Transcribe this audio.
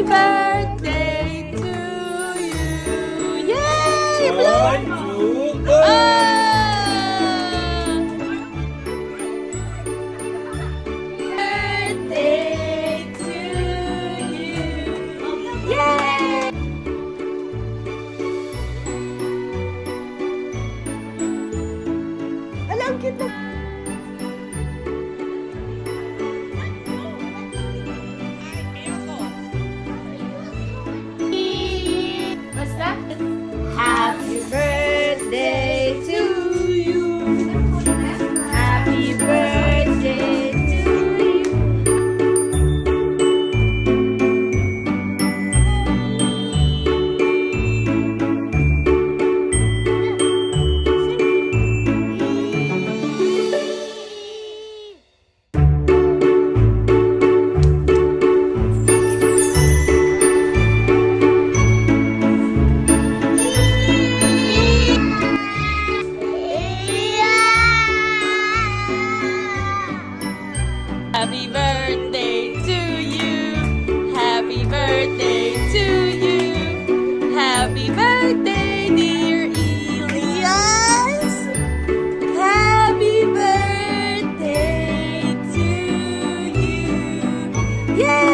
birthday to you. Yay! One, two, Birthday to you. Yay! Alam kita. What's that? Happy birthday to you. Happy birthday to you. Happy birthday to you. Happy birthday to you. Happy birthday, dear Ilyas. Happy birthday to you. Yay!